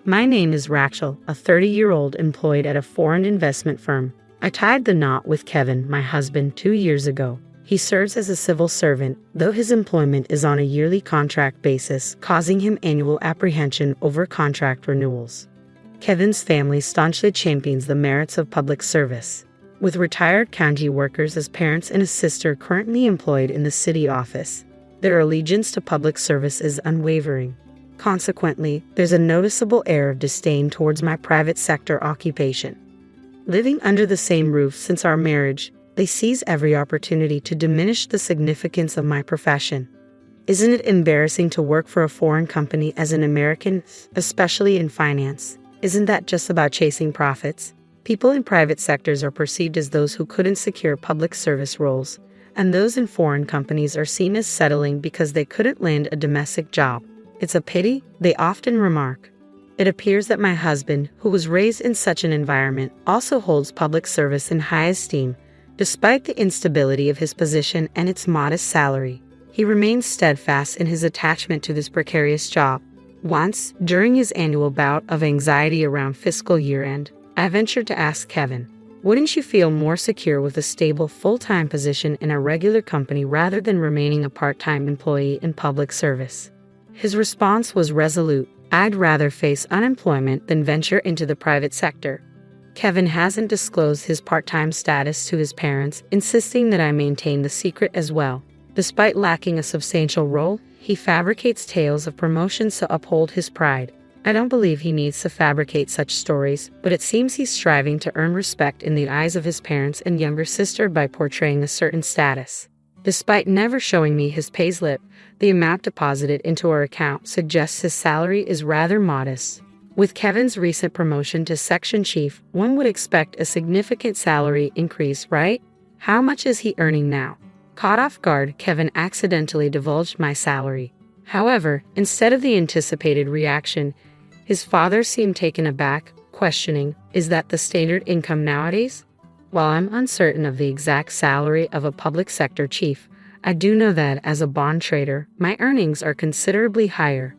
My name is Rachel, a 30-year-old employed at a foreign investment firm. I tied the knot with Kevin, my husband, 2 years ago. He serves as a civil servant, though his employment is on a yearly contract basis, causing him annual apprehension over contract renewals. Kevin's family staunchly champions the merits of public service. With retired county workers as parents and a sister currently employed in the city office, their allegiance to public service is unwavering. Consequently, there's a noticeable air of disdain towards my private sector occupation. Living under the same roof since our marriage, they seize every opportunity to diminish the significance of my profession. Isn't it embarrassing to work for a foreign company as an American, especially in finance? Isn't that just about chasing profits? People in private sectors are perceived as those who couldn't secure public service roles, and those in foreign companies are seen as settling because they couldn't land a domestic job. It's a pity, they often remark. It appears that my husband, who was raised in such an environment, also holds public service in high esteem, despite the instability of his position and its modest salary. He remains steadfast in his attachment to this precarious job. Once, during his annual bout of anxiety around fiscal year-end, I ventured to ask Kevin, "Wouldn't you feel more secure with a stable full-time position in a regular company rather than remaining a part-time employee in public service?" His response was resolute. "I'd rather face unemployment than venture into the private sector." Kevin hasn't disclosed his part-time status to his parents, insisting that I maintain the secret as well. Despite lacking a substantial role, he fabricates tales of promotions to uphold his pride. I don't believe he needs to fabricate such stories, but it seems he's striving to earn respect in the eyes of his parents and younger sister by portraying a certain status. Despite never showing me his payslip, the amount deposited into our account suggests his salary is rather modest. With Kevin's recent promotion to section chief, one would expect a significant salary increase, right? How much is he earning now? Caught off guard, Kevin accidentally divulged my salary. However, instead of the anticipated reaction, his father seemed taken aback, questioning, "Is that the standard income nowadays?" While I'm uncertain of the exact salary of a public sector chief, I do know that as a bond trader, my earnings are considerably higher.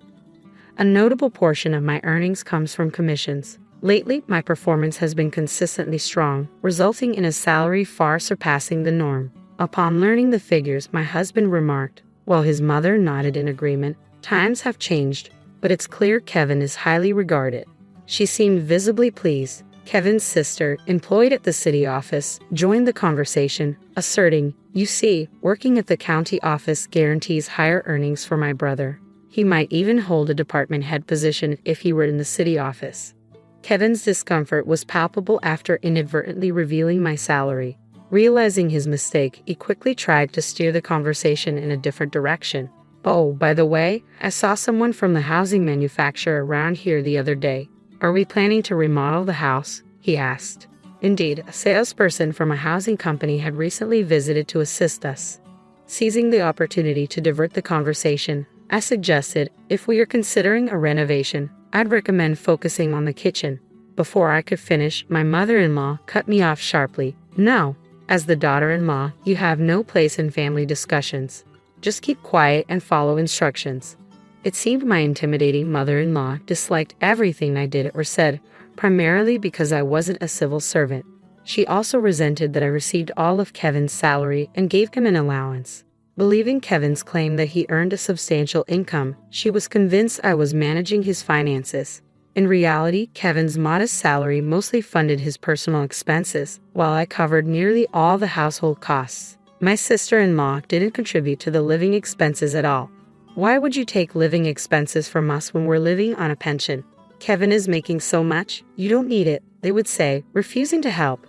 A notable portion of my earnings comes from commissions. Lately, my performance has been consistently strong, resulting in a salary far surpassing the norm. Upon learning the figures, my husband remarked, while his mother nodded in agreement, "Times have changed, but it's clear Kevin is highly regarded." She seemed visibly pleased. Kevin's sister, employed at the city office, joined the conversation, asserting, "You see, working at the county office guarantees higher earnings for my brother. He might even hold a department head position if he were in the city office." Kevin's discomfort was palpable after inadvertently revealing my salary. Realizing his mistake, he quickly tried to steer the conversation in a different direction. "Oh, by the way, I saw someone from the housing manufacturer around here the other day. Are we planning to remodel the house?" he asked. Indeed, a salesperson from a housing company had recently visited to assist us. Seizing the opportunity to divert the conversation, I suggested, "If we are considering a renovation, I'd recommend focusing on the kitchen." Before I could finish, my mother-in-law cut me off sharply. "No, as the daughter-in-law, you have no place in family discussions. Just keep quiet and follow instructions." It seemed my intimidating mother-in-law disliked everything I did or said, primarily because I wasn't a civil servant. She also resented that I received all of Kevin's salary and gave him an allowance. Believing Kevin's claim that he earned a substantial income, she was convinced I was managing his finances. In reality, Kevin's modest salary mostly funded his personal expenses, while I covered nearly all the household costs. My sister-in-law didn't contribute to the living expenses at all. "Why would you take living expenses from us when we're living on a pension? Kevin is making so much, you don't need it," they would say, refusing to help.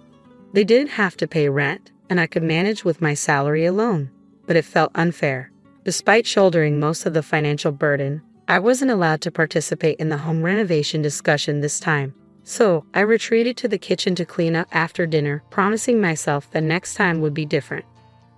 They didn't have to pay rent, and I could manage with my salary alone. But it felt unfair. Despite shouldering most of the financial burden, I wasn't allowed to participate in the home renovation discussion this time. So, I retreated to the kitchen to clean up after dinner, promising myself that next time would be different.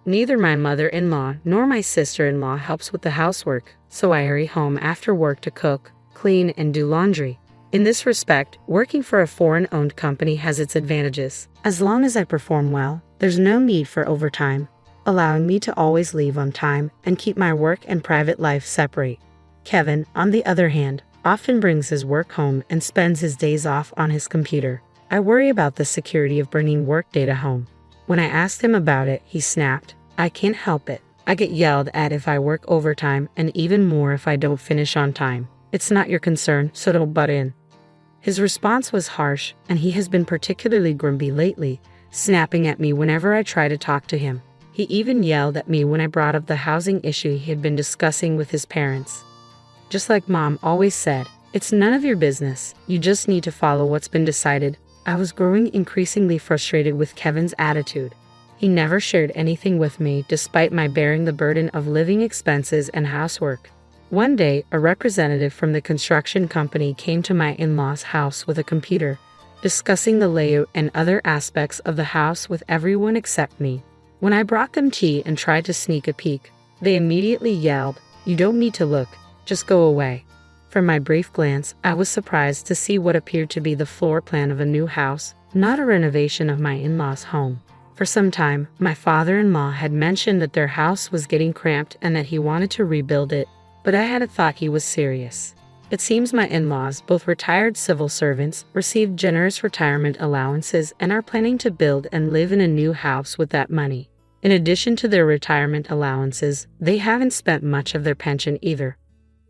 Neither my mother-in-law nor my sister-in-law helps with the housework, so I hurry home after work to cook, clean, and do laundry. In this respect, working for a foreign-owned company has its advantages. As long as I perform well, there's no need for overtime, allowing me to always leave on time and keep my work and private life separate. Kevin, on the other hand, often brings his work home and spends his days off on his computer. I worry about the security of bringing work data home. When I asked him about it, he snapped, "I can't help it. I get yelled at if I work overtime and even more if I don't finish on time. It's not your concern, so don't butt in." His response was harsh, and he has been particularly grumpy lately, snapping at me whenever I try to talk to him. He even yelled at me when I brought up the housing issue he had been discussing with his parents. Just like Mom always said, it's none of your business. You just need to follow what's been decided. I was growing increasingly frustrated with Kevin's attitude. He never shared anything with me despite my bearing the burden of living expenses and housework. One day, a representative from the construction company came to my in-laws' house with a computer, discussing the layout and other aspects of the house with everyone except me. When I brought them tea and tried to sneak a peek, they immediately yelled, "You don't need to look, just go away." From my brief glance, I was surprised to see what appeared to be the floor plan of a new house, not a renovation of my in-laws' home. For some time, my father-in-law had mentioned that their house was getting cramped and that he wanted to rebuild it, but I hadn't thought he was serious. It seems my in-laws, both retired civil servants, received generous retirement allowances and are planning to build and live in a new house with that money. In addition to their retirement allowances, they haven't spent much of their pension either.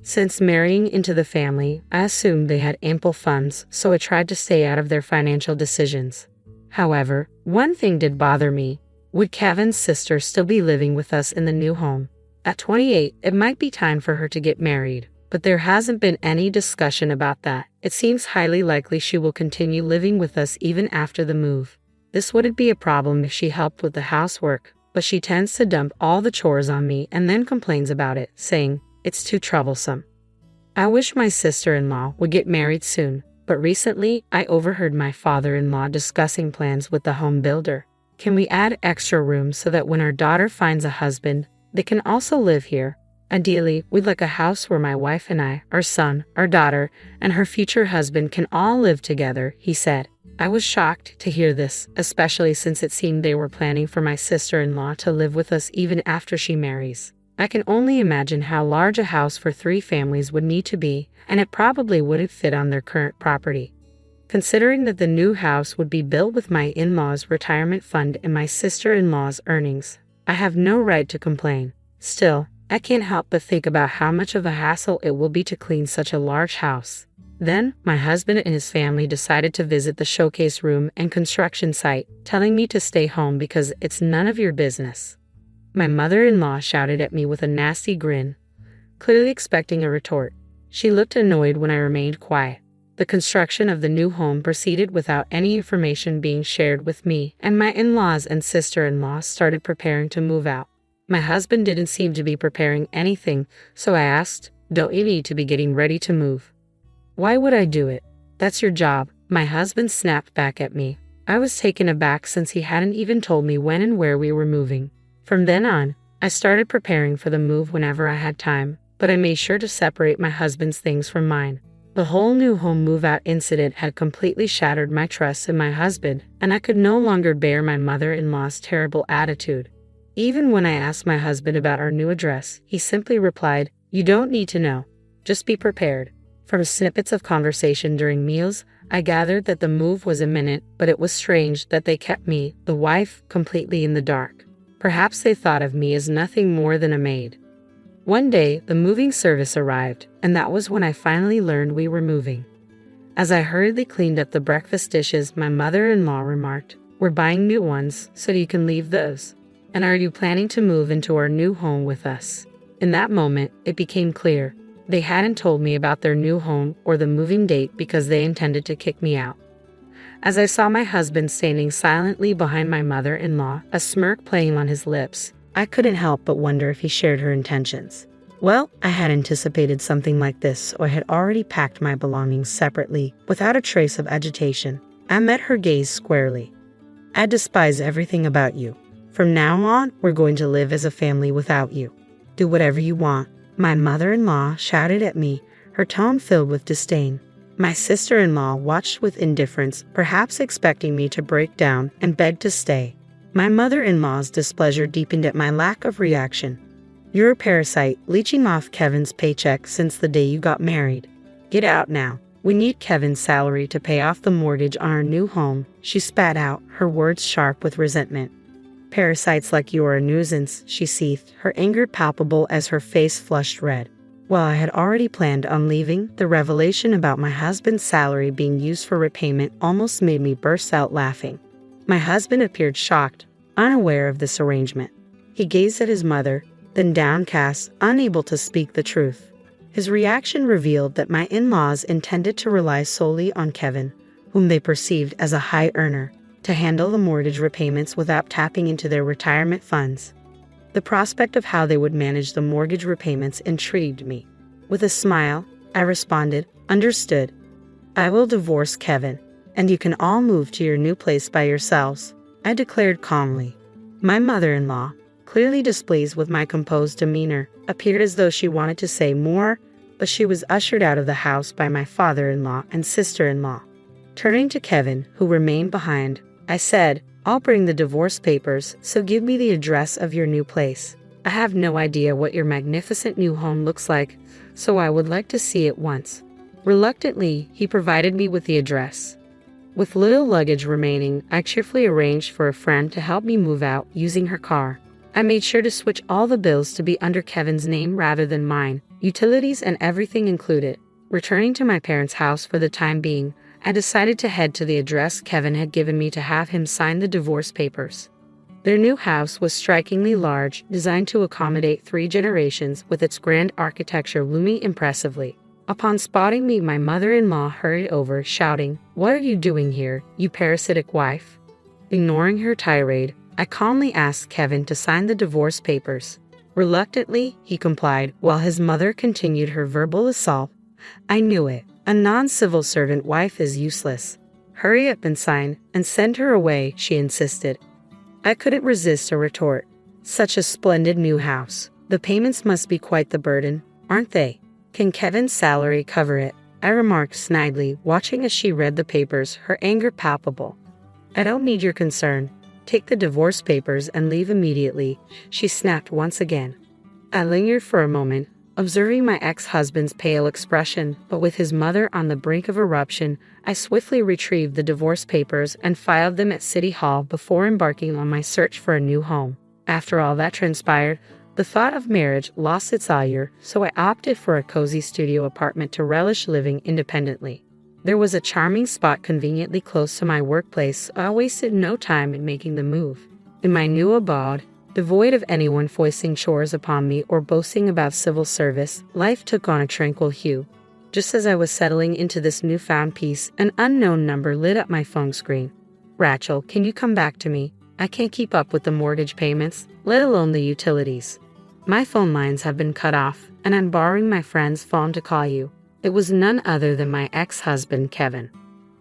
Since marrying into the family, I assumed they had ample funds, so I tried to stay out of their financial decisions. However, one thing did bother me. Would Kevin's sister still be living with us in the new home? At 28, it might be time for her to get married, but there hasn't been any discussion about that. It seems highly likely she will continue living with us even after the move. This wouldn't be a problem if she helped with the housework, but she tends to dump all the chores on me and then complains about it, saying, "It's too troublesome." I wish my sister-in-law would get married soon, but recently I overheard my father-in-law discussing plans with the home builder. Can we add extra rooms so that when our daughter finds a husband, they can also live here? Ideally, we'd like a house where my wife and I, our son, our daughter, and her future husband can all live together, he said. I was shocked to hear this, especially since it seemed they were planning for my sister-in-law to live with us even after she marries. I can only imagine how large a house for 3 families would need to be, and it probably wouldn't fit on their current property. Considering that the new house would be built with my in-laws' retirement fund and my sister-in-law's earnings, I have no right to complain. Still, I can't help but think about how much of a hassle it will be to clean such a large house. Then, my husband and his family decided to visit the showcase room and construction site, telling me to stay home because it's none of your business. My mother-in-law shouted at me with a nasty grin, clearly expecting a retort. She looked annoyed when I remained quiet. The construction of the new home proceeded without any information being shared with me, and my in-laws and sister-in-law started preparing to move out. My husband didn't seem to be preparing anything, so I asked, "Don't you need to be getting ready to move?" "Why would I do it? That's your job," my husband snapped back at me. I was taken aback since he hadn't even told me when and where we were moving. From then on, I started preparing for the move whenever I had time, but I made sure to separate my husband's things from mine. The whole new home move-out incident had completely shattered my trust in my husband, and I could no longer bear my mother-in-law's terrible attitude. Even when I asked my husband about our new address, he simply replied, "You don't need to know. Just be prepared." From snippets of conversation during meals, I gathered that the move was imminent, but it was strange that they kept me, the wife, completely in the dark. Perhaps they thought of me as nothing more than a maid. One day, the moving service arrived, and that was when I finally learned we were moving. As I hurriedly cleaned up the breakfast dishes, my mother-in-law remarked, "We're buying new ones, so you can leave those. And are you planning to move into our new home with us?" In that moment, it became clear. They hadn't told me about their new home or the moving date because they intended to kick me out. As I saw my husband standing silently behind my mother-in-law, a smirk playing on his lips, I couldn't help but wonder if he shared her intentions. Well, I had anticipated something like this, so I had already packed my belongings separately, without a trace of agitation. I met her gaze squarely. "I despise everything about you. From now on, we're going to live as a family without you. Do whatever you want," my mother-in-law shouted at me, her tone filled with disdain. My sister-in-law watched with indifference, perhaps expecting me to break down and beg to stay. My mother-in-law's displeasure deepened at my lack of reaction. "You're a parasite, leeching off Kevin's paycheck since the day you got married. Get out now. We need Kevin's salary to pay off the mortgage on our new home, she spat out, her words sharp with resentment. Parasites like you are a nuisance, she seethed, her anger palpable as her face flushed red. While I had already planned on leaving, the revelation about my husband's salary being used for repayment almost made me burst out laughing. My husband appeared shocked, unaware of this arrangement. He gazed at his mother, then downcast, unable to speak the truth. His reaction revealed that my in-laws intended to rely solely on Kevin, whom they perceived as a high earner, to handle the mortgage repayments without tapping into their retirement funds. The prospect of how they would manage the mortgage repayments intrigued me. With a smile, I responded, "Understood. I will divorce Kevin, and you can all move to your new place by yourselves," I declared calmly. My mother-in-law, clearly displeased with my composed demeanor, appeared as though she wanted to say more, but she was ushered out of the house by my father-in-law and sister-in-law. Turning to Kevin, who remained behind, I said, "I'll bring the divorce papers, so give me the address of your new place. I have no idea what your magnificent new home looks like, so I would like to see it once." Reluctantly, he provided me with the address. With little luggage remaining, I cheerfully arranged for a friend to help me move out using her car. I made sure to switch all the bills to be under Kevin's name rather than mine, utilities and everything included. Returning to my parents' house for the time being, I decided to head to the address Kevin had given me to have him sign the divorce papers. Their new house was strikingly large, designed to accommodate 3 generations with its grand architecture looming impressively. Upon spotting me, my mother-in-law hurried over, shouting, "What are you doing here, you parasitic wife?" Ignoring her tirade, I calmly asked Kevin to sign the divorce papers. Reluctantly, he complied, while his mother continued her verbal assault. "I knew it. A non-civil servant wife is useless. Hurry up and sign, and send her away," she insisted. I couldn't resist a retort. Such a splendid new house. The payments must be quite the burden, aren't they? Can Kevin's salary cover it? I remarked snidely, watching as she read the papers, her anger palpable. "I don't need your concern. Take the divorce papers and leave immediately," she snapped once again. I lingered for a moment, observing my ex-husband's pale expression, but with his mother on the brink of eruption, I swiftly retrieved the divorce papers and filed them at City Hall before embarking on my search for a new home. After all that transpired, the thought of marriage lost its allure, so I opted for a cozy studio apartment to relish living independently. There was a charming spot conveniently close to my workplace, so I wasted no time in making the move. In my new abode, devoid of anyone foisting chores upon me or boasting about civil service, life took on a tranquil hue. Just as I was settling into this newfound peace, an unknown number lit up my phone screen. "Rachel, can you come back to me? I can't keep up with the mortgage payments, let alone the utilities. My phone lines have been cut off, and I'm borrowing my friend's phone to call you." It was none other than my ex-husband, Kevin.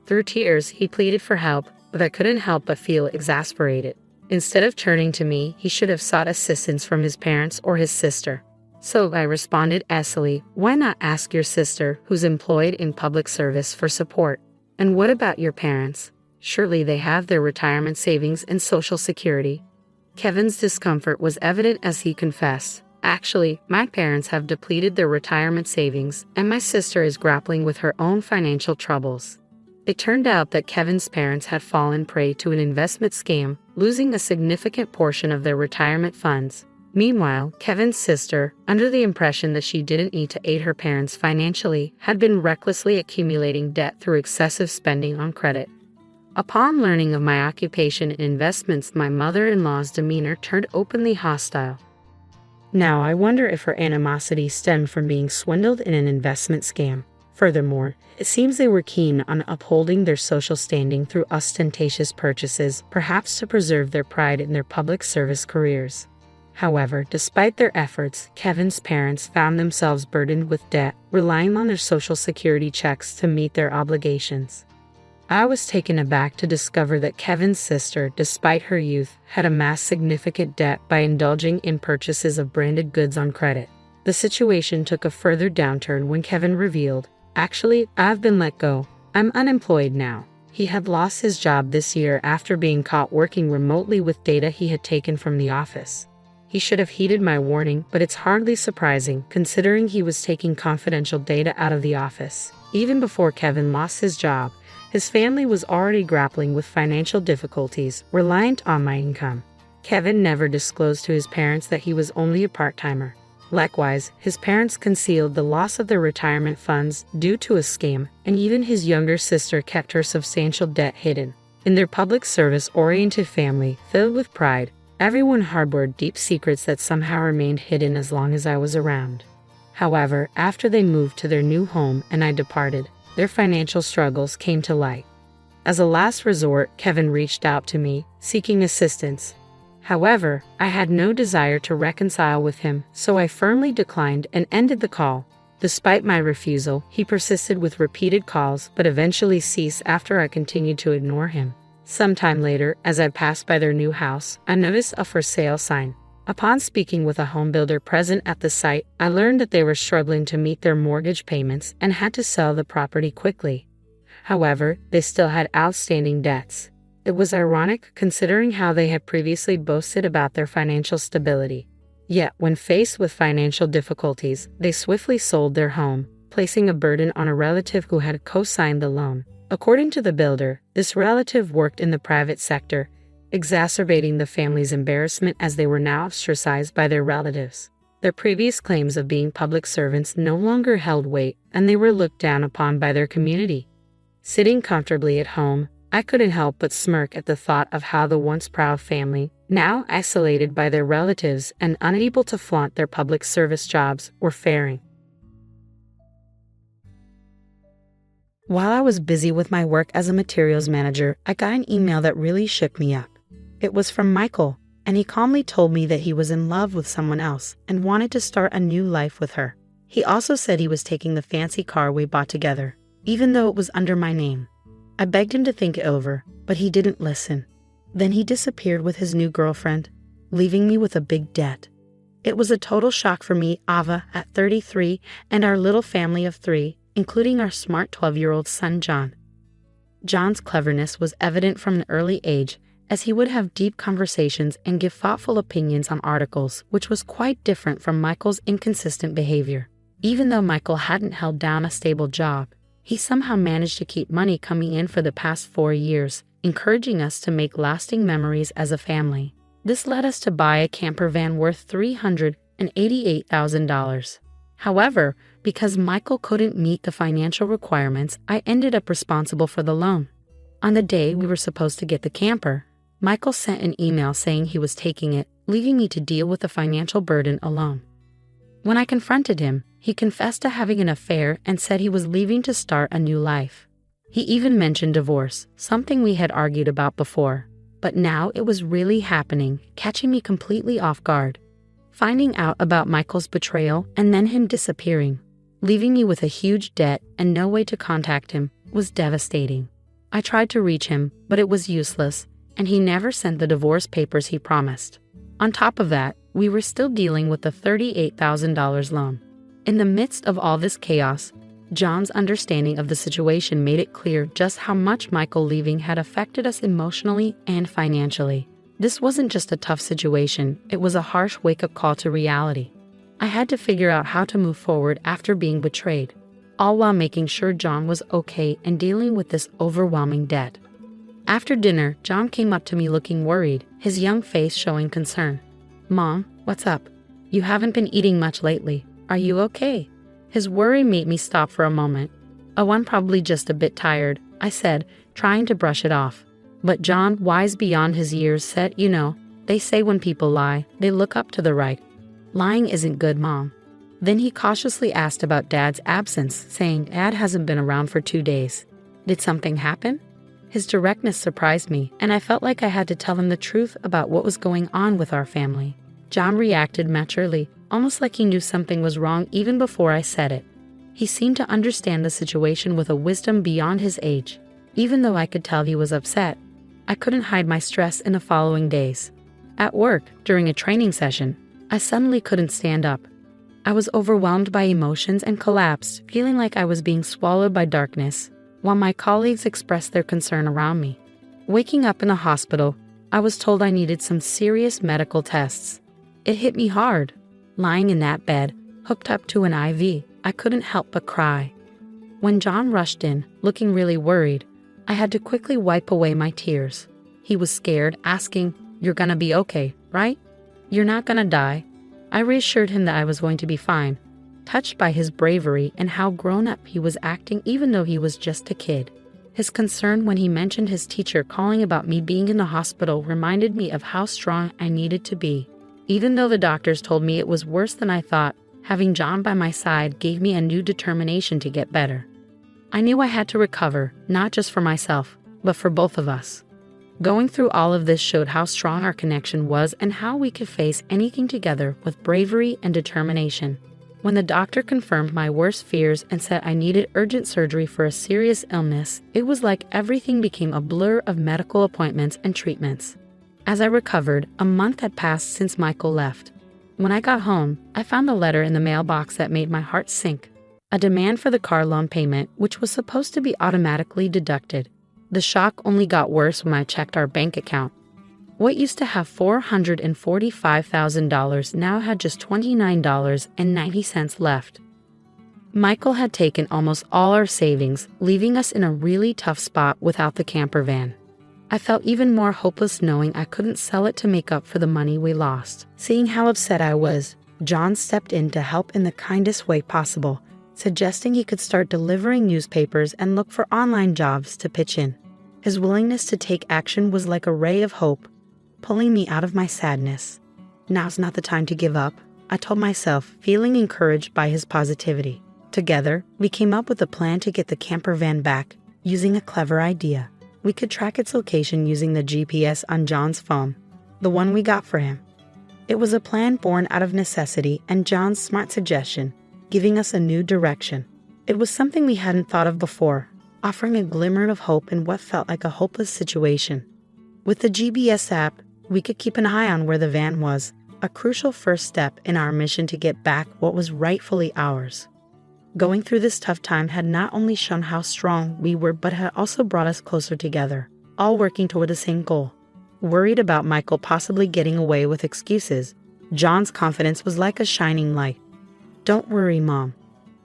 Through tears, he pleaded for help, but I couldn't help but feel exasperated. Instead of turning to me, he should have sought assistance from his parents or his sister. So I responded acidly, "Why not ask your sister, who's employed in public service, for support? And what about your parents? Surely they have their retirement savings and Social Security." Kevin's discomfort was evident as he confessed, "Actually, my parents have depleted their retirement savings, and my sister is grappling with her own financial troubles." It turned out that Kevin's parents had fallen prey to an investment scam, losing a significant portion of their retirement funds. Meanwhile, Kevin's sister, under the impression that she didn't need to aid her parents financially, had been recklessly accumulating debt through excessive spending on credit. Upon learning of my occupation in investments, my mother-in-law's demeanor turned openly hostile. Now, I wonder if her animosity stemmed from being swindled in an investment scam. Furthermore, it seems they were keen on upholding their social standing through ostentatious purchases, perhaps to preserve their pride in their public service careers. However, despite their efforts, Kevin's parents found themselves burdened with debt, relying on their Social Security checks to meet their obligations. I was taken aback to discover that Kevin's sister, despite her youth, had amassed significant debt by indulging in purchases of branded goods on credit. The situation took a further downturn when Kevin revealed, "Actually, I've been let go. I'm unemployed now." He had lost his job this year after being caught working remotely with data he had taken from the office. He should have heeded my warning, but it's hardly surprising considering he was taking confidential data out of the office. Even before Kevin lost his job, his family was already grappling with financial difficulties, reliant on my income. Kevin never disclosed to his parents that he was only a part-timer. Likewise, his parents concealed the loss of their retirement funds due to a scam, and even his younger sister kept her substantial debt hidden. In their public service-oriented family, filled with pride, everyone harbored deep secrets that somehow remained hidden as long as I was around. However, after they moved to their new home and I departed, their financial struggles came to light. As a last resort, Kevin reached out to me, seeking assistance. However, I had no desire to reconcile with him, so I firmly declined and ended the call. Despite my refusal, he persisted with repeated calls but eventually ceased after I continued to ignore him. Sometime later, as I passed by their new house, I noticed a for sale sign. Upon speaking with a home builder present at the site, I learned that they were struggling to meet their mortgage payments and had to sell the property quickly. However, they still had outstanding debts. It was ironic considering how they had previously boasted about their financial stability. Yet, when faced with financial difficulties, they swiftly sold their home, placing a burden on a relative who had co-signed the loan. According to the builder, this relative worked in the private sector, exacerbating the family's embarrassment as they were now ostracized by their relatives. Their previous claims of being public servants no longer held weight, and they were looked down upon by their community. Sitting comfortably at home, I couldn't help but smirk at the thought of how the once proud family, now isolated by their relatives and unable to flaunt their public service jobs, were faring. While I was busy with my work as a materials manager, I got an email that really shook me up. It was from Michael, and he calmly told me that he was in love with someone else and wanted to start a new life with her. He also said he was taking the fancy car we bought together, even though it was under my name. I begged him to think it over, but he didn't listen. Then he disappeared with his new girlfriend, leaving me with a big debt. It was a total shock for me, Ava, at 33, and our little family of 3, including our smart 12-year-old son, John. John's cleverness was evident from an early age, as he would have deep conversations and give thoughtful opinions on articles, which was quite different from Michael's inconsistent behavior. Even though Michael hadn't held down a stable job, he somehow managed to keep money coming in for the past 4 years, encouraging us to make lasting memories as a family. This led us to buy a camper van worth $388,000. However, because Michael couldn't meet the financial requirements, I ended up responsible for the loan. On the day we were supposed to get the camper, Michael sent an email saying he was taking it, leaving me to deal with the financial burden alone. When I confronted him, he confessed to having an affair and said he was leaving to start a new life. He even mentioned divorce, something we had argued about before. But now it was really happening, catching me completely off guard. Finding out about Michael's betrayal and then him disappearing, leaving me with a huge debt and no way to contact him, was devastating. I tried to reach him, but it was useless, and he never sent the divorce papers he promised. On top of that, we were still dealing with the $38,000 loan. In the midst of all this chaos, John's understanding of the situation made it clear just how much Michael leaving had affected us emotionally and financially. This wasn't just a tough situation, it was a harsh wake-up call to reality. I had to figure out how to move forward after being betrayed, all while making sure John was okay and dealing with this overwhelming debt. After dinner, John came up to me looking worried, his young face showing concern. "Mom, what's up? You haven't been eating much lately. Are you okay?" His worry made me stop for a moment. "Oh, I'm probably just a bit tired," I said, trying to brush it off. But John, wise beyond his years, said, they say when people lie, they look up to the right. Lying isn't good, Mom." Then he cautiously asked about Dad's absence, saying Dad hasn't been around for 2 days. Did something happen? His directness surprised me, and I felt like I had to tell him the truth about what was going on with our family. John reacted maturely, almost like he knew something was wrong even before I said it. He seemed to understand the situation with a wisdom beyond his age. Even though I could tell he was upset, I couldn't hide my stress in the following days. At work, during a training session, I suddenly couldn't stand up. I was overwhelmed by emotions and collapsed, feeling like I was being swallowed by darkness, while my colleagues expressed their concern around me. Waking up in a hospital, I was told I needed some serious medical tests. It hit me hard. Lying in that bed, hooked up to an IV, I couldn't help but cry. When John rushed in, looking really worried, I had to quickly wipe away my tears. He was scared, asking, "You're gonna be okay, right? You're not gonna die?" I reassured him that I was going to be fine, touched by his bravery and how grown up he was acting even though he was just a kid. His concern when he mentioned his teacher calling about me being in the hospital reminded me of how strong I needed to be. Even though the doctors told me it was worse than I thought, having John by my side gave me a new determination to get better. I knew I had to recover, not just for myself, but for both of us. Going through all of this showed how strong our connection was and how we could face anything together with bravery and determination. When the doctor confirmed my worst fears and said I needed urgent surgery for a serious illness, it was like everything became a blur of medical appointments and treatments. As I recovered, a month had passed since Michael left. When I got home, I found a letter in the mailbox that made my heart sink. A demand for the car loan payment, which was supposed to be automatically deducted. The shock only got worse when I checked our bank account. What used to have $445,000 now had just $29.90 left. Michael had taken almost all our savings, leaving us in a really tough spot without the camper van. I felt even more hopeless knowing I couldn't sell it to make up for the money we lost. Seeing how upset I was, John stepped in to help in the kindest way possible, suggesting he could start delivering newspapers and look for online jobs to pitch in. His willingness to take action was like a ray of hope, pulling me out of my sadness. Now's not the time to give up, I told myself, feeling encouraged by his positivity. Together, we came up with a plan to get the camper van back, using a clever idea. We could track its location using the GPS on John's phone, the one we got for him. It was a plan born out of necessity and John's smart suggestion, giving us a new direction. It was something we hadn't thought of before, offering a glimmer of hope in what felt like a hopeless situation. With the GPS app, we could keep an eye on where the van was, a crucial first step in our mission to get back what was rightfully ours. Going through this tough time had not only shown how strong we were, but had also brought us closer together, all working toward the same goal. Worried about Michael possibly getting away with excuses, John's confidence was like a shining light. "Don't worry, Mom.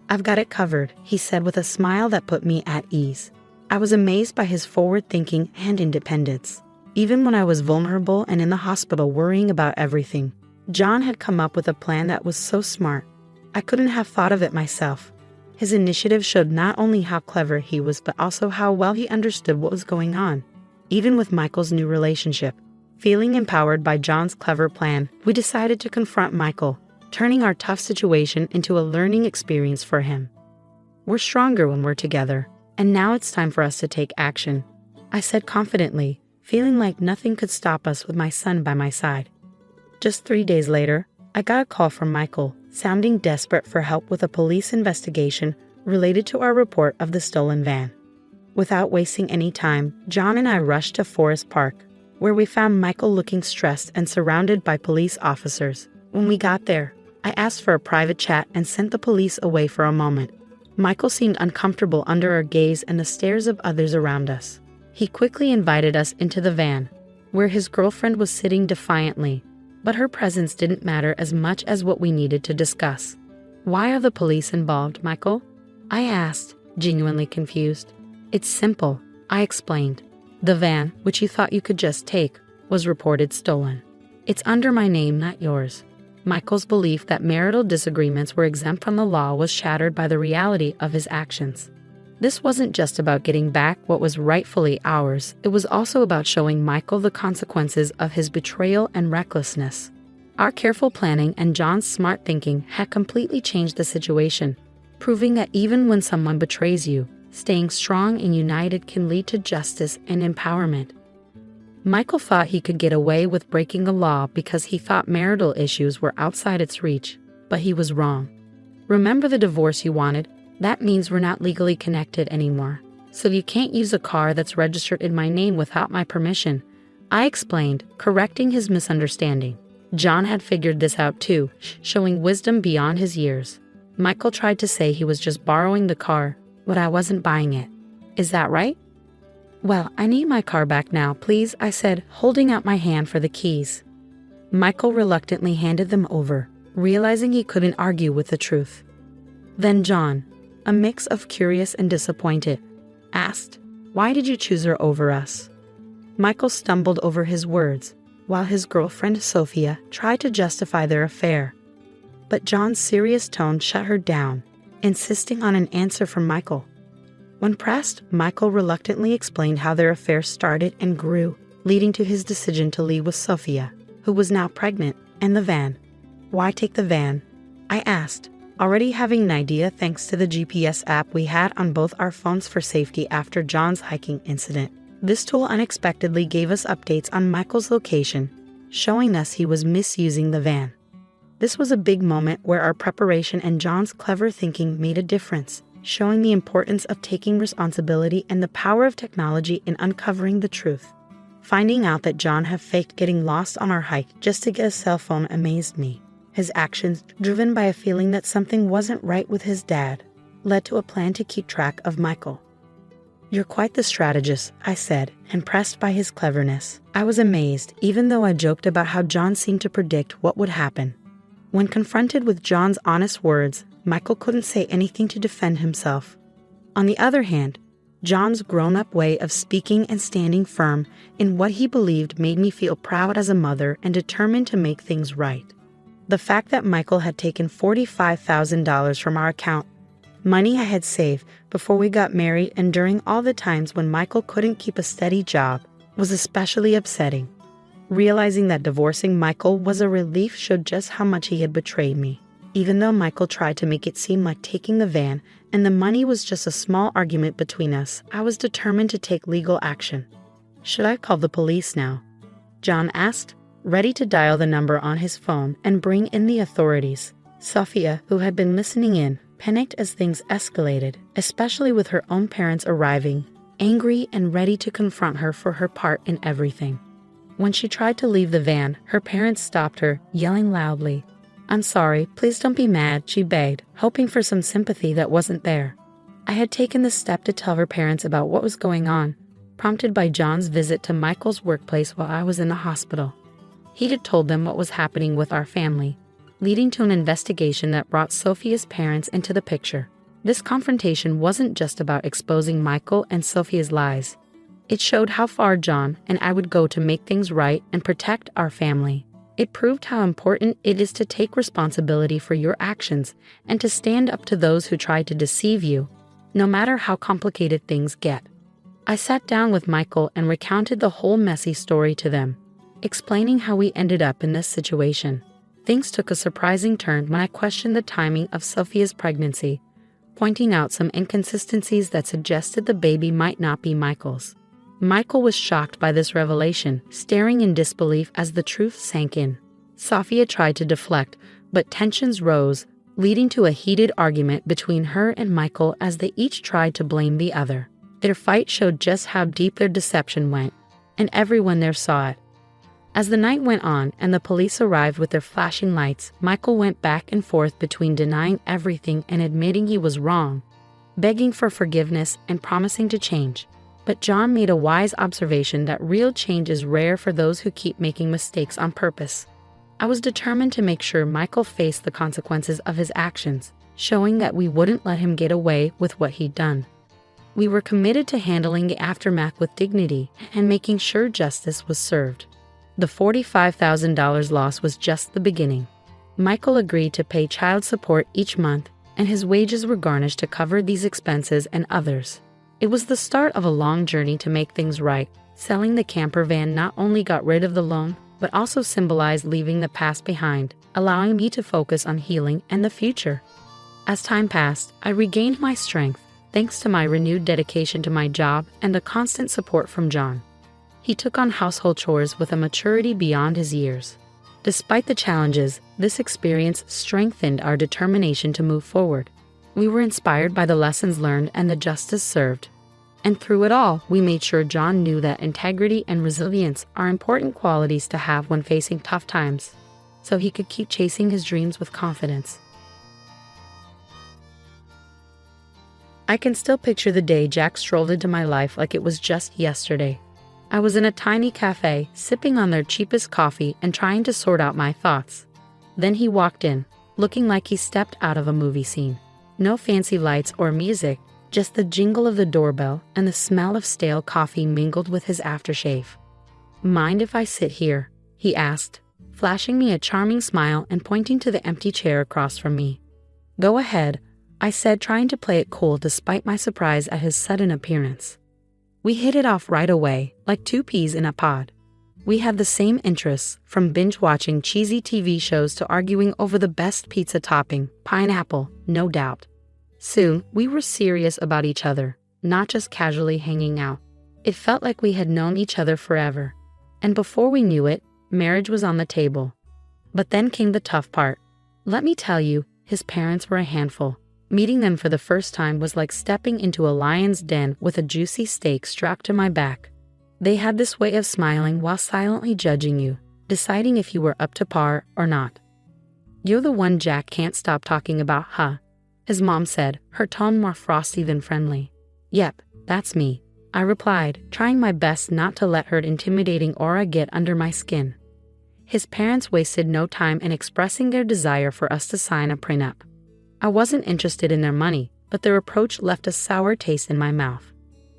I've got it covered," he said with a smile that put me at ease. I was amazed by his forward thinking and independence. Even when I was vulnerable and in the hospital worrying about everything, John had come up with a plan that was so smart. I couldn't have thought of it myself. His initiative showed not only how clever he was, but also how well he understood what was going on. Even with Michael's new relationship, feeling empowered by John's clever plan, we decided to confront Michael, turning our tough situation into a learning experience for him. "We're stronger when we're together, and now it's time for us to take action," I said confidently, feeling like nothing could stop us with my son by my side. Just 3 days later, I got a call from Michael, sounding desperate for help with a police investigation related to our report of the stolen van. Without wasting any time, John and I rushed to Forest Park, where we found Michael looking stressed and surrounded by police officers. When we got there, I asked for a private chat and sent the police away for a moment. Michael seemed uncomfortable under our gaze and the stares of others around us. He quickly invited us into the van, where his girlfriend was sitting defiantly, but her presence didn't matter as much as what we needed to discuss. "Why are the police involved, Michael?" I asked, genuinely confused. "It's simple," I explained. "The van, which you thought you could just take, was reported stolen. It's under my name, not yours." Michael's belief that marital disagreements were exempt from the law was shattered by the reality of his actions. This wasn't just about getting back what was rightfully ours, it was also about showing Michael the consequences of his betrayal and recklessness. Our careful planning and John's smart thinking had completely changed the situation, proving that even when someone betrays you, staying strong and united can lead to justice and empowerment. Michael thought he could get away with breaking the law because he thought marital issues were outside its reach, but he was wrong. "Remember the divorce you wanted? That means we're not legally connected anymore. So you can't use a car that's registered in my name without my permission," I explained, correcting his misunderstanding. John had figured this out too, showing wisdom beyond his years. Michael tried to say he was just borrowing the car, but I wasn't buying it. "Is that right?" "Well, I need my car back now, please," I said, holding out my hand for the keys. Michael reluctantly handed them over, realizing he couldn't argue with the truth. Then John, a mix of curious and disappointed, asked, "Why did you choose her over us?" Michael stumbled over his words, while his girlfriend Sophia tried to justify their affair. But John's serious tone shut her down, insisting on an answer from Michael. When pressed, Michael reluctantly explained how their affair started and grew, leading to his decision to leave with Sophia, who was now pregnant, and the van. "Why take the van?" I asked, already having an idea thanks to the GPS app we had on both our phones for safety after John's hiking incident. This tool unexpectedly gave us updates on Michael's location, showing us he was misusing the van. This was a big moment where our preparation and John's clever thinking made a difference, showing the importance of taking responsibility and the power of technology in uncovering the truth. Finding out that John had faked getting lost on our hike just to get a cell phone amazed me. His actions, driven by a feeling that something wasn't right with his dad, led to a plan to keep track of Michael. "You're quite the strategist," I said, impressed by his cleverness. I was amazed, even though I joked about how John seemed to predict what would happen. When confronted with John's honest words, Michael couldn't say anything to defend himself. On the other hand, John's grown-up way of speaking and standing firm in what he believed made me feel proud as a mother and determined to make things right. The fact that Michael had taken $45,000 from our account, money I had saved before we got married and during all the times when Michael couldn't keep a steady job, was especially upsetting. Realizing that divorcing Michael was a relief showed just how much he had betrayed me. Even though Michael tried to make it seem like taking the van and the money was just a small argument between us, I was determined to take legal action. "Should I call the police now?" John asked, ready to dial the number on his phone and bring in the authorities. Sophia, who had been listening in, panicked as things escalated, especially with her own parents arriving, angry and ready to confront her for her part in everything. When she tried to leave the van, her parents stopped her, yelling loudly. "I'm sorry, please don't be mad," she begged, hoping for some sympathy that wasn't there. I had taken the step to tell her parents about what was going on, prompted by John's visit to Michael's workplace while I was in the hospital. He had told them what was happening with our family, leading to an investigation that brought Sophia's parents into the picture. This confrontation wasn't just about exposing Michael and Sophia's lies. It showed how far John and I would go to make things right and protect our family. It proved how important it is to take responsibility for your actions and to stand up to those who try to deceive you, no matter how complicated things get. I sat down with Michael and recounted the whole messy story to them, explaining how we ended up in this situation. Things took a surprising turn when I questioned the timing of Sophia's pregnancy, pointing out some inconsistencies that suggested the baby might not be Michael's. Michael was shocked by this revelation, staring in disbelief as the truth sank in. Sophia tried to deflect, but tensions rose, leading to a heated argument between her and Michael as they each tried to blame the other. Their fight showed just how deep their deception went, and everyone there saw it. As the night went on and the police arrived with their flashing lights, Michael went back and forth between denying everything and admitting he was wrong, begging for forgiveness and promising to change. But John made a wise observation that real change is rare for those who keep making mistakes on purpose. I was determined to make sure Michael faced the consequences of his actions, showing that we wouldn't let him get away with what he'd done. We were committed to handling the aftermath with dignity and making sure justice was served. The $45,000 loss was just the beginning. Michael agreed to pay child support each month, and his wages were garnished to cover these expenses and others. It was the start of a long journey to make things right. Selling the camper van not only got rid of the loan, but also symbolized leaving the past behind, allowing me to focus on healing and the future. As time passed, I regained my strength, thanks to my renewed dedication to my job and the constant support from John. He took on household chores with a maturity beyond his years. Despite the challenges, this experience strengthened our determination to move forward. We were inspired by the lessons learned and the justice served. And through it all, we made sure John knew that integrity and resilience are important qualities to have when facing tough times, so he could keep chasing his dreams with confidence. I can still picture the day Jack strolled into my life like it was just yesterday. I was in a tiny cafe, sipping on their cheapest coffee and trying to sort out my thoughts. Then he walked in, looking like he stepped out of a movie scene. No fancy lights or music, just the jingle of the doorbell and the smell of stale coffee mingled with his aftershave. "Mind if I sit here?" he asked, flashing me a charming smile and pointing to the empty chair across from me. "Go ahead," I said, trying to play it cool despite my surprise at his sudden appearance. We hit it off right away, like two peas in a pod. We had the same interests, from binge-watching cheesy TV shows to arguing over the best pizza topping, pineapple, no doubt. Soon, we were serious about each other, not just casually hanging out. It felt like we had known each other forever. And before we knew it, marriage was on the table. But then came the tough part. Let me tell you, his parents were a handful. Meeting them for the first time was like stepping into a lion's den with a juicy steak strapped to my back. They had this way of smiling while silently judging you, deciding if you were up to par or not. "You're the one Jack can't stop talking about, huh?" his mom said, her tone more frosty than friendly. "Yep, that's me," I replied, trying my best not to let her intimidating aura get under my skin. His parents wasted no time in expressing their desire for us to sign a prenup. I wasn't interested in their money, but their approach left a sour taste in my mouth.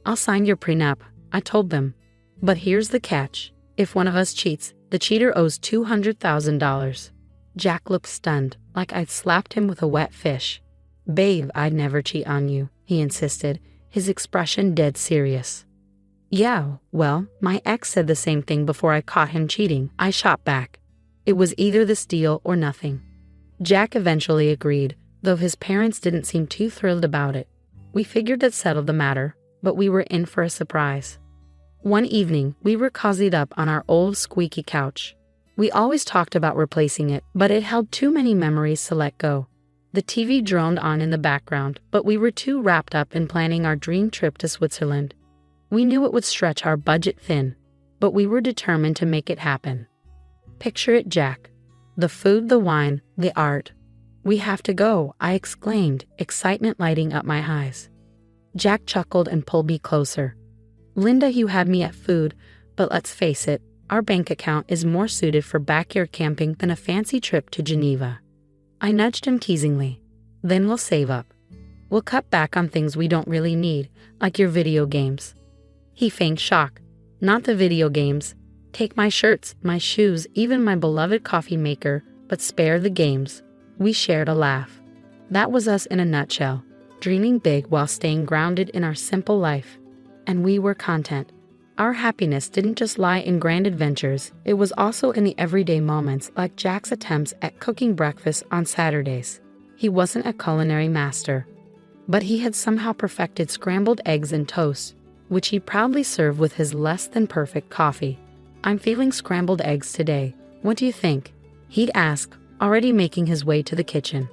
"I'll sign your prenup," I told them. "But here's the catch. If one of us cheats, the cheater owes $200,000. Jack looked stunned, like I'd slapped him with a wet fish. "Babe, I'd never cheat on you," he insisted, his expression dead serious. "Yeah, well, my ex said the same thing before I caught him cheating," I shot back. It was either this deal or nothing. Jack eventually agreed, though his parents didn't seem too thrilled about it. We figured that settled the matter, but we were in for a surprise. One evening, we were cozied up on our old squeaky couch. We always talked about replacing it, but it held too many memories to let go. The TV droned on in the background, but we were too wrapped up in planning our dream trip to Switzerland. We knew it would stretch our budget thin, but we were determined to make it happen. Picture it, Jack. The food, the wine, the art. "We have to go," I exclaimed, excitement lighting up my eyes. Jack chuckled and pulled me closer. "Linda, you had me at food, but let's face it, our bank account is more suited for backyard camping than a fancy trip to Geneva." I nudged him teasingly. "Then we'll save up. We'll cut back on things we don't really need, like your video games." He feigned shock. "Not the video games. Take my shirts, my shoes, even my beloved coffee maker, but spare the games." We shared a laugh. That was us in a nutshell, dreaming big while staying grounded in our simple life. And we were content. Our happiness didn't just lie in grand adventures, it was also in the everyday moments, like Jack's attempts at cooking breakfast on Saturdays. He wasn't a culinary master, but he had somehow perfected scrambled eggs and toast, which he proudly served with his less-than-perfect coffee. "I'm feeling scrambled eggs today. What do you think?" he'd ask, already making his way to the kitchen.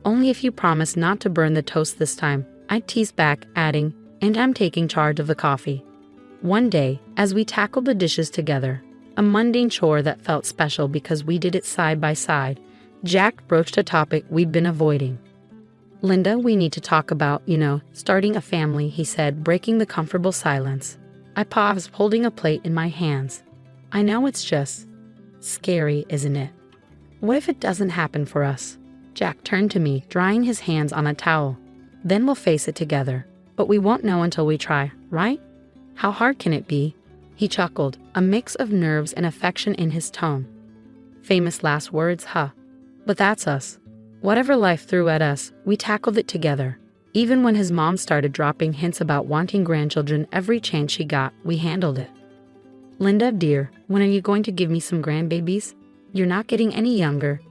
"Only if you promise not to burn the toast this time," I'd tease back, adding, "And I'm taking charge of the coffee." One day, as we tackled the dishes together, a mundane chore that felt special because we did it side by side, Jack broached a topic we'd been avoiding. "Linda, we need to talk about, starting a family," he said, breaking the comfortable silence. I paused, holding a plate in my hands. "I know it's just scary, isn't it? What if it doesn't happen for us?" Jack turned to me, drying his hands on a towel. "Then we'll face it together. But we won't know until we try, right? How hard can it be?" He chuckled, a mix of nerves and affection in his tone. Famous last words, huh? But that's us. Whatever life threw at us, we tackled it together. Even when his mom started dropping hints about wanting grandchildren every chance she got, we handled it. "Linda, dear, when are you going to give me some grandbabies? You're not getting any younger,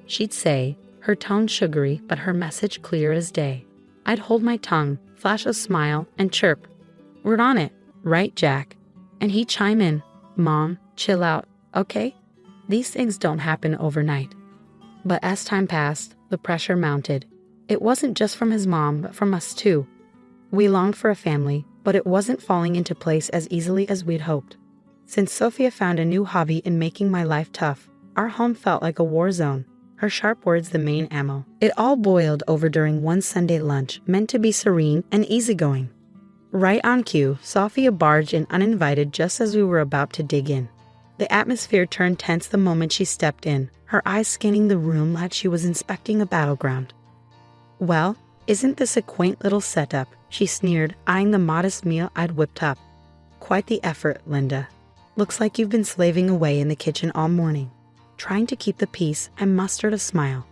she'd say, her tone sugary but her message clear as day. I'd hold my tongue, flash a smile, and chirp, "We're on it, right, Jack?" And he'd chime in, "Mom, chill out, okay? These things don't happen overnight." But as time passed, the pressure mounted. It wasn't just from his mom, but from us too. We longed for a family, but it wasn't falling into place as easily as we'd hoped. Since Sophia found a new hobby in making my life tough, our home felt like a war zone. Her sharp words the main ammo. It all boiled over during one Sunday lunch, meant to be serene and easygoing. Right on cue, Sophia barged in uninvited just as we were about to dig in. The atmosphere turned tense the moment she stepped in, her eyes scanning the room like she was inspecting a battleground. "Well, isn't this a quaint little setup?" she sneered, eyeing the modest meal I'd whipped up. "Quite the effort, Linda. Looks like you've been slaving away in the kitchen all morning." Trying to keep the peace, I mustered a smile.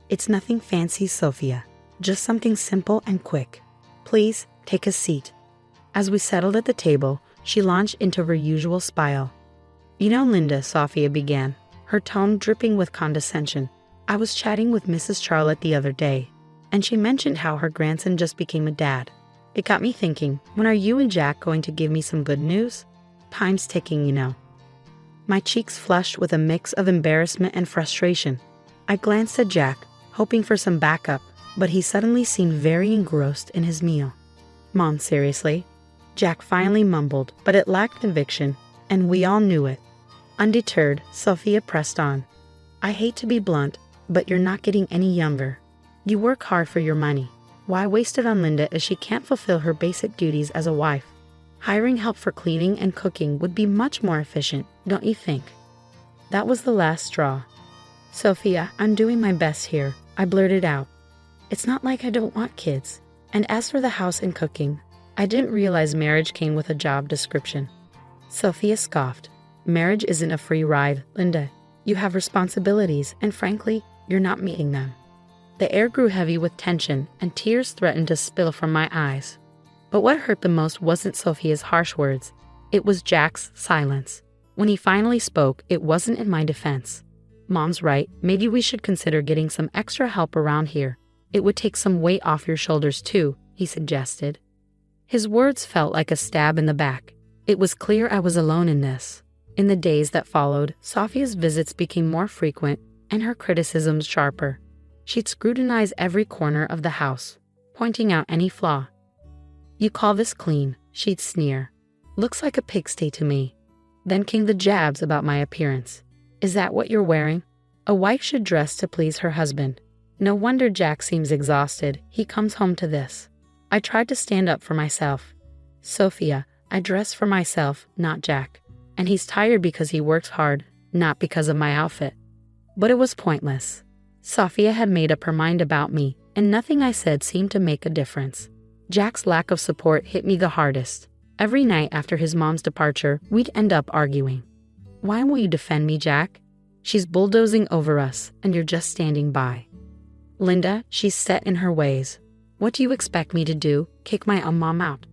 "It's nothing fancy, Sophia. Just something simple and quick. Please, take a seat." As we settled at the table, she launched into her usual spiel. "You know, Linda," Sophia began, her tone dripping with condescension, "I was chatting with Mrs. Charlotte the other day, and she mentioned how her grandson just became a dad. It got me thinking, when are you and Jack going to give me some good news? Time's ticking, you know." My cheeks flushed with a mix of embarrassment and frustration. I glanced at Jack, hoping for some backup, but he suddenly seemed very engrossed in his meal. "Mom, seriously?" Jack finally mumbled, but it lacked conviction, and we all knew it. Undeterred, Sophia pressed on. "I hate to be blunt, but you're not getting any younger. You work hard for your money. Why waste it on Linda if she can't fulfill her basic duties as a wife? Hiring help for cleaning and cooking would be much more efficient, don't you think?" That was the last straw. "Sophia, I'm doing my best here," I blurted out. "It's not like I don't want kids. And as for the house and cooking, I didn't realize marriage came with a job description." Sophia scoffed. "Marriage isn't a free ride, Linda. You have responsibilities, and frankly, you're not meeting them." The air grew heavy with tension, and tears threatened to spill from my eyes. But what hurt the most wasn't Sophia's harsh words. It was Jack's silence. When he finally spoke, it wasn't in my defense. "Mom's right, maybe we should consider getting some extra help around here. It would take some weight off your shoulders too," he suggested. His words felt like a stab in the back. It was clear I was alone in this. In the days that followed, Sophia's visits became more frequent and her criticisms sharper. She'd scrutinize every corner of the house, pointing out any flaw. "You call this clean?" she'd sneer. "Looks like a pigsty to me." Then came the jabs about my appearance. "Is that what you're wearing? A wife should dress to please her husband. No wonder Jack seems exhausted. He comes home to this." I tried to stand up for myself. "Sophia, I dress for myself, not Jack. And he's tired because he works hard, not because of my outfit." But it was pointless. Sophia had made up her mind about me, and nothing I said seemed to make a difference. Jack's lack of support hit me the hardest. Every night after his mom's departure, we'd end up arguing. "Why won't you defend me, Jack? She's bulldozing over us, and you're just standing by." "Linda, she's set in her ways. What do you expect me to do? Kick my own mom out?"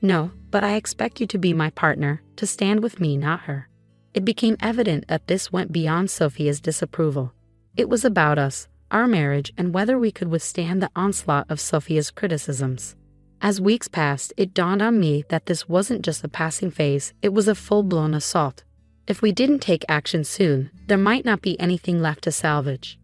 "No, but I expect you to be my partner, to stand with me, not her." It became evident that this went beyond Sophia's disapproval. It was about us, our marriage, and whether we could withstand the onslaught of Sophia's criticisms. As weeks passed, it dawned on me that this wasn't just a passing phase, it was a full-blown assault. If we didn't take action soon, there might not be anything left to salvage.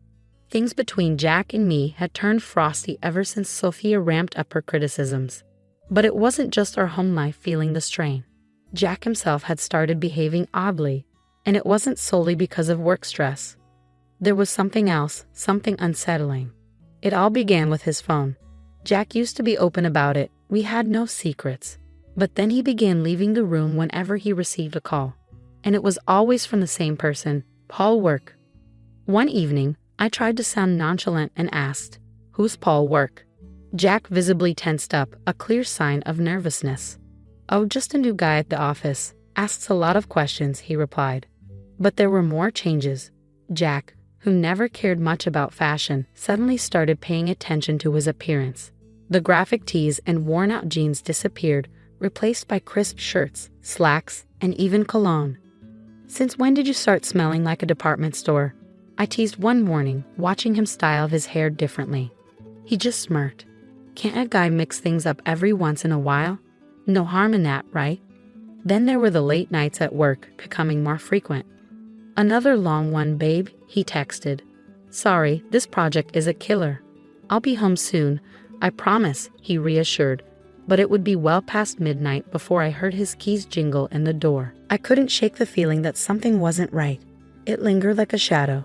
Things between Jack and me had turned frosty ever since Sophia ramped up her criticisms. But it wasn't just our home life feeling the strain. Jack himself had started behaving oddly, and it wasn't solely because of work stress. There was something else, something unsettling. It all began with his phone. Jack used to be open about it. We had no secrets. But then he began leaving the room whenever he received a call. And it was always from the same person, Paul Work. One evening, I tried to sound nonchalant and asked, "Who's Paul Work?" Jack visibly tensed up, a clear sign of nervousness. "Oh, just a new guy at the office. Asks a lot of questions," he replied. But there were more changes. Jack, who never cared much about fashion, suddenly started paying attention to his appearance. The graphic tees and worn-out jeans disappeared, replaced by crisp shirts, slacks, and even cologne. "Since when did you start smelling like a department store?" I teased one morning, watching him style his hair differently. He just smirked. "Can't a guy mix things up every once in a while? No harm in that, right?" Then there were the late nights at work, becoming more frequent. "Another long one, babe," he texted. "Sorry, this project is a killer. I'll be home soon, I promise," he reassured. But it would be well past midnight before I heard his keys jingle in the door. I couldn't shake the feeling that something wasn't right. It lingered like a shadow.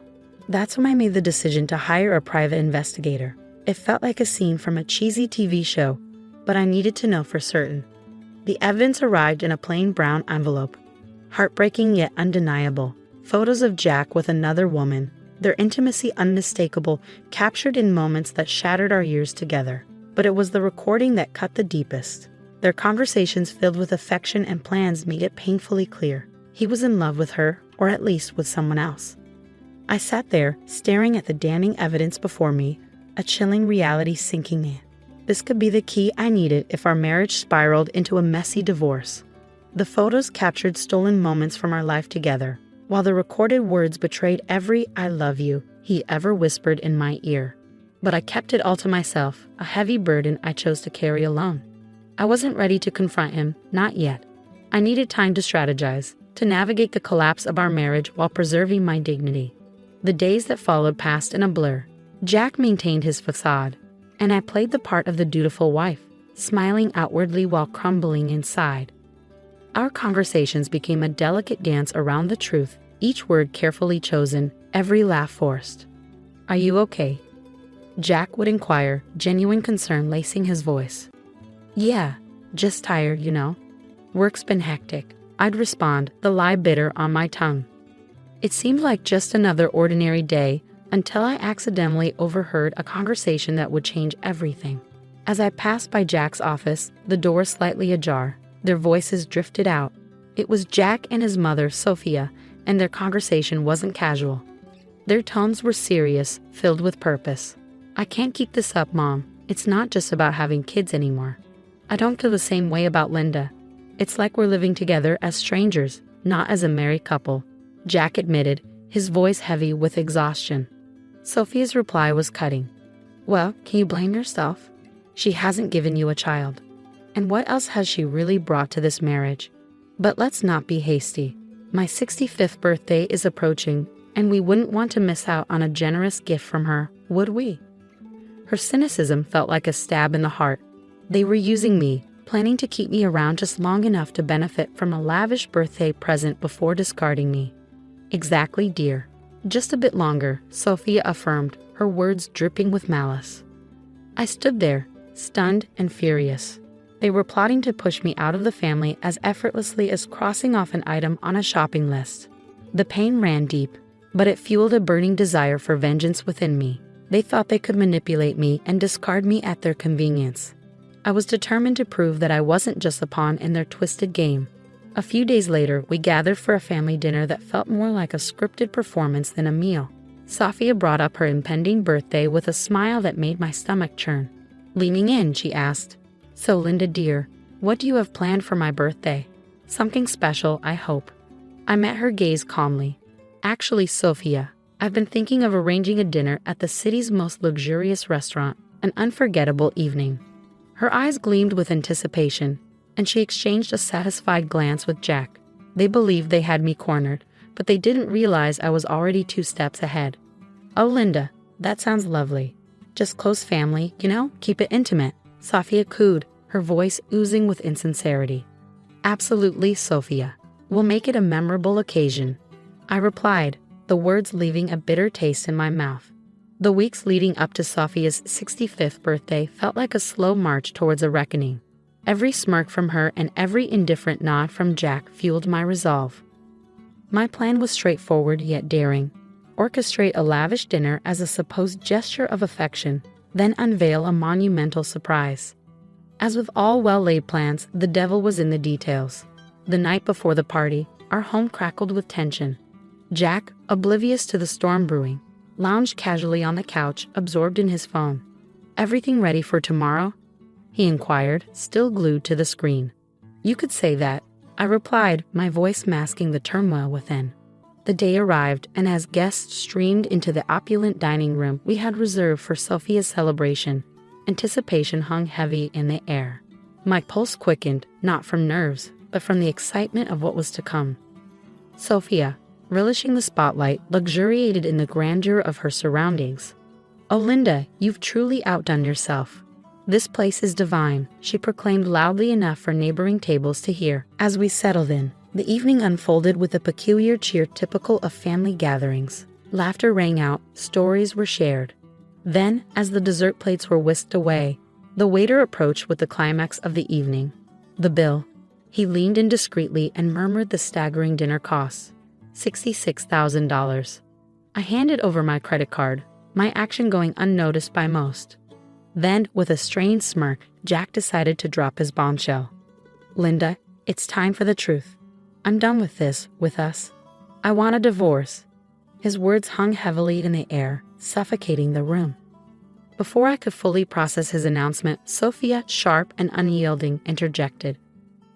That's when I made the decision to hire a private investigator. It felt like a scene from a cheesy TV show. but I needed to know for certain. The evidence arrived in a plain brown envelope. Heartbreaking yet undeniable. Photos of Jack with another woman, their intimacy unmistakable, captured in moments that shattered our years together. But it was the recording that cut the deepest. Their conversations filled with affection and plans made it painfully clear. He was in love with her, or at least with someone else. I sat there, staring at the damning evidence before me, a chilling reality sinking in. This could be the key I needed if our marriage spiraled into a messy divorce. The photos captured stolen moments from our life together, while the recorded words betrayed every "I love you" he ever whispered in my ear. But I kept it all to myself, a heavy burden I chose to carry alone. I wasn't ready to confront him, not yet. I needed time to strategize, to navigate the collapse of our marriage while preserving my dignity. The days that followed passed in a blur. Jack maintained his facade, and I played the part of the dutiful wife, smiling outwardly while crumbling inside. Our conversations became a delicate dance around the truth, each word carefully chosen, every laugh forced. "Are you okay?" Jack would inquire, genuine concern lacing his voice. "Yeah, just tired, you know. Work's been hectic," I'd respond, the lie bitter on my tongue. It seemed like just another ordinary day until I accidentally overheard a conversation that would change everything. As I passed by Jack's office, the door slightly ajar, their voices drifted out. It was Jack and his mother, Sophia, and their conversation wasn't casual. Their tones were serious, filled with purpose. "I can't keep this up, Mom. It's not just about having kids anymore. I don't feel the same way about Linda. It's like we're living together as strangers, not as a married couple," Jack admitted, his voice heavy with exhaustion. Sophia's reply was cutting. "Well, can you blame yourself? She hasn't given you a child. And what else has she really brought to this marriage? But let's not be hasty. My 65th birthday is approaching, and we wouldn't want to miss out on a generous gift from her, would we?" Her cynicism felt like a stab in the heart. They were using me, planning to keep me around just long enough to benefit from a lavish birthday present before discarding me. "Exactly, dear. Just a bit longer," Sophia affirmed, her words dripping with malice. I stood there, stunned and furious. They were plotting to push me out of the family as effortlessly as crossing off an item on a shopping list. The pain ran deep, but it fueled a burning desire for vengeance within me. They thought they could manipulate me and discard me at their convenience. I was determined to prove that I wasn't just a pawn in their twisted game. A few days later, we gathered for a family dinner that felt more like a scripted performance than a meal. Sophia brought up her impending birthday with a smile that made my stomach churn. Leaning in, she asked, "So, Linda dear, what do you have planned for my birthday? Something special, I hope." I met her gaze calmly. "Actually, Sophia, I've been thinking of arranging a dinner at the city's most luxurious restaurant, an unforgettable evening." Her eyes gleamed with anticipation, and she exchanged a satisfied glance with Jack. They believed they had me cornered, but they didn't realize I was already 2 steps ahead. "Oh, Linda, that sounds lovely. Just close family, you know, keep it intimate," Sophia cooed, her voice oozing with insincerity. "Absolutely, Sophia. We'll make it a memorable occasion," I replied, the words leaving a bitter taste in my mouth. The weeks leading up to Sophia's 65th birthday felt like a slow march towards a reckoning. Every smirk from her and every indifferent nod from Jack fueled my resolve. My plan was straightforward yet daring. Orchestrate a lavish dinner as a supposed gesture of affection, then unveil a monumental surprise. As with all well-laid plans, the devil was in the details. The night before the party, our home crackled with tension. Jack, oblivious to the storm brewing, lounged casually on the couch, absorbed in his phone. "Everything ready for tomorrow?" he inquired, still glued to the screen. "You could say that," I replied, my voice masking the turmoil within. The day arrived, and as guests streamed into the opulent dining room we had reserved for Sophia's celebration, anticipation hung heavy in the air. My pulse quickened, not from nerves, but from the excitement of what was to come. Sophia, relishing the spotlight, luxuriated in the grandeur of her surroundings. "Oh, Linda, you've truly outdone yourself. This place is divine," she proclaimed loudly enough for neighboring tables to hear. As we settled in, the evening unfolded with the peculiar cheer typical of family gatherings. Laughter rang out, stories were shared. Then, as the dessert plates were whisked away, The waiter approached with the climax of the evening. The bill. He leaned in discreetly and murmured the staggering dinner costs. $66,000. I handed over my credit card, my action going unnoticed by most. Then, with a strained smirk, Jack decided to drop his bombshell. Linda, it's time for the truth. I'm done with this, with us. I want a divorce. His words hung heavily in the air, suffocating the room. Before I could fully process his announcement, Sophia, sharp and unyielding, interjected.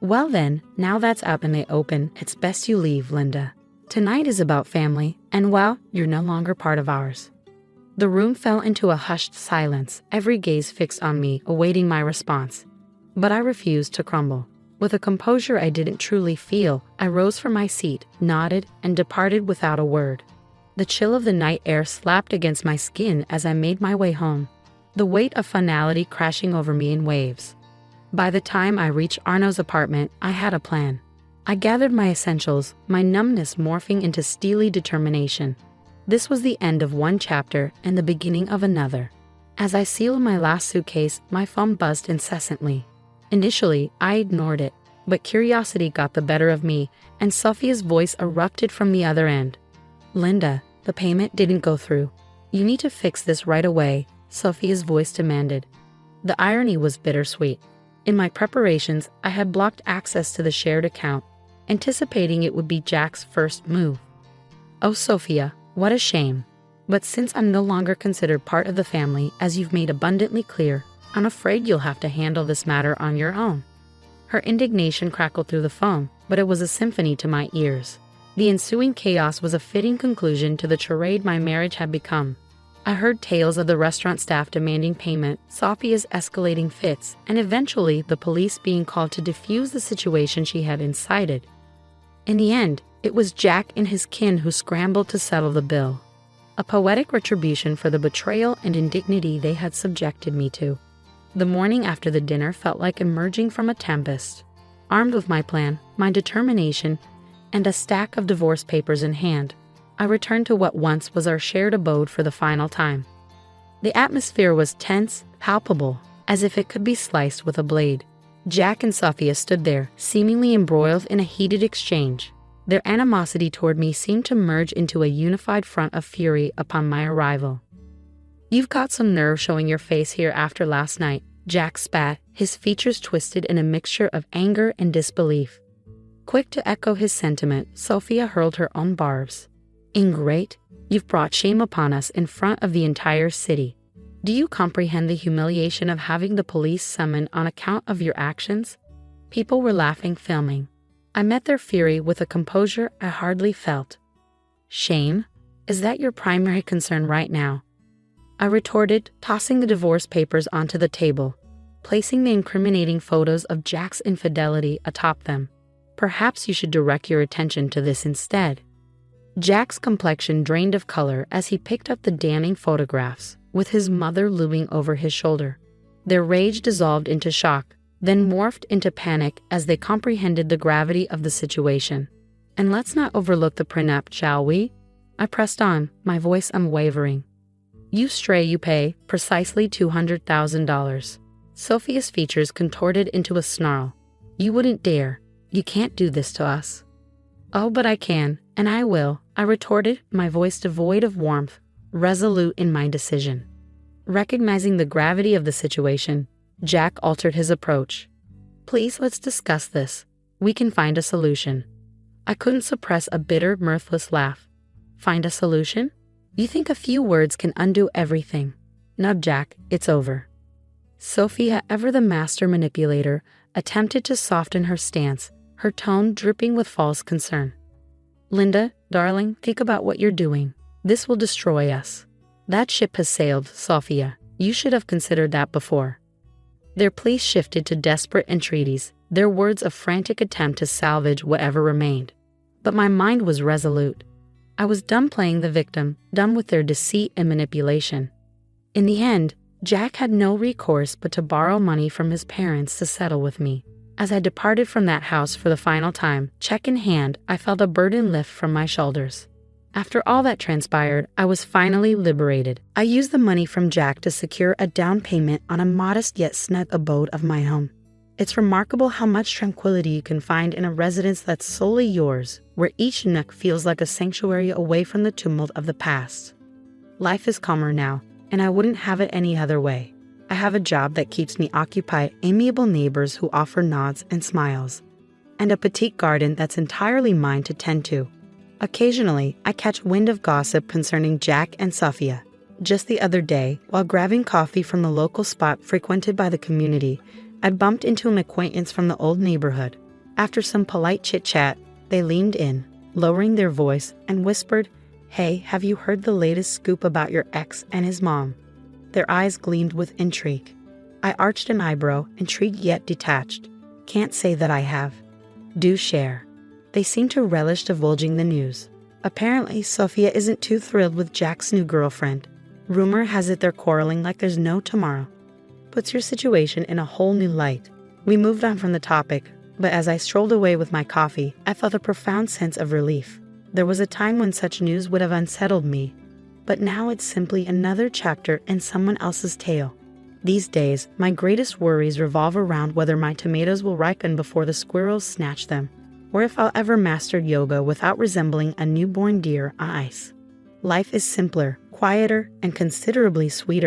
Well then, now that's out in the open, it's best you leave, Linda. Tonight is about family, and well, you're no longer part of ours. The room fell into a hushed silence, every gaze fixed on me, awaiting my response. But I refused to crumble. With a composure I didn't truly feel, I rose from my seat, nodded, and departed without a word. The chill of the night air slapped against my skin as I made my way home, the weight of finality crashing over me in waves. By the time I reached Arno's apartment, I had a plan. I gathered my essentials, my numbness morphing into steely determination. This was the end of one chapter and the beginning of another. As I sealed my last suitcase, my phone buzzed incessantly. Initially, I ignored it, but curiosity got the better of me, and Sophia's voice erupted from the other end. Linda, the payment didn't go through. You need to fix this right away, Sophia's voice demanded. The irony was bittersweet. In my preparations, I had blocked access to the shared account, anticipating it would be Jack's first move. Oh, Sophia, what a shame. But since I'm no longer considered part of the family, as you've made abundantly clear, I'm afraid you'll have to handle this matter on your own. Her indignation crackled through the phone, but it was a symphony to my ears. The ensuing chaos was a fitting conclusion to the charade my marriage had become. I heard tales of the restaurant staff demanding payment, Sophia's escalating fits, and eventually the police being called to defuse the situation she had incited. In the end, it was Jack and his kin who scrambled to settle the bill. A poetic retribution for the betrayal and indignity they had subjected me to. The morning after the dinner felt like emerging from a tempest. Armed with my plan, my determination, and a stack of divorce papers in hand, I returned to what once was our shared abode for the final time. The atmosphere was tense, palpable, as if it could be sliced with a blade. Jack and Sophia stood there, seemingly embroiled in a heated exchange. Their animosity toward me seemed to merge into a unified front of fury upon my arrival. You've got some nerve showing your face here after last night, Jack spat, his features twisted in a mixture of anger and disbelief. Quick to echo his sentiment, Sophia hurled her own barbs. Ingrate, you've brought shame upon us in front of the entire city. Do you comprehend the humiliation of having the police summoned on account of your actions? People were laughing, filming. I met their fury with a composure I hardly felt. Shame? Is that your primary concern right now? I retorted, tossing the divorce papers onto the table, placing the incriminating photos of Jack's infidelity atop them. Perhaps you should direct your attention to this instead. Jack's complexion drained of color as he picked up the damning photographs, with his mother looming over his shoulder. Their rage dissolved into shock, then morphed into panic as they comprehended the gravity of the situation. And let's not overlook the prenup, shall we? I pressed on, my voice unwavering. You stray, you pay, precisely $200,000. Sophia's features contorted into a snarl. You wouldn't dare. You can't do this to us. Oh, but I can, and I will, I retorted, my voice devoid of warmth, resolute in my decision. Recognizing the gravity of the situation, Jack altered his approach. Please, let's discuss this. We can find a solution. I couldn't suppress a bitter, mirthless laugh. Find a solution? You think a few words can undo everything? No, Jack, it's over. Sophia, ever the master manipulator, attempted to soften her stance, her tone dripping with false concern. Linda, darling, think about what you're doing. This will destroy us. That ship has sailed, Sophia. You should have considered that before. Their pleas shifted to desperate entreaties, their words a frantic attempt to salvage whatever remained. But my mind was resolute. I was done playing the victim, done with their deceit and manipulation. In the end, Jack had no recourse but to borrow money from his parents to settle with me. As I departed from that house for the final time, check in hand, I felt a burden lift from my shoulders. After all that transpired, I was finally liberated. I used the money from Jack to secure a down payment on a modest yet snug abode of my own. It's remarkable how much tranquility you can find in a residence that's solely yours, where each nook feels like a sanctuary away from the tumult of the past. Life is calmer now, and I wouldn't have it any other way. I have a job that keeps me occupied, amiable neighbors who offer nods and smiles, and a petite garden that's entirely mine to tend to. Occasionally, I catch wind of gossip concerning Jack and Sophia. Just the other day, while grabbing coffee from the local spot frequented by the community, I bumped into an acquaintance from the old neighborhood. After some polite chit-chat, they leaned in, lowering their voice, and whispered, "Hey, have you heard the latest scoop about your ex and his mom?" Their eyes gleamed with intrigue. I arched an eyebrow, intrigued yet detached. Can't say that I have. Do share. They seemed to relish divulging the news. Apparently, Sophia isn't too thrilled with Jack's new girlfriend. Rumor has it they're quarreling like there's no tomorrow. Puts your situation in a whole new light. We moved on from the topic, but as I strolled away with my coffee, I felt a profound sense of relief. There was a time when such news would have unsettled me, but now it's simply another chapter in someone else's tale. These days, my greatest worries revolve around whether my tomatoes will ripen before the squirrels snatch them, or if I'll ever master yoga without resembling a newborn deer on ice. Life is simpler, quieter, and considerably sweeter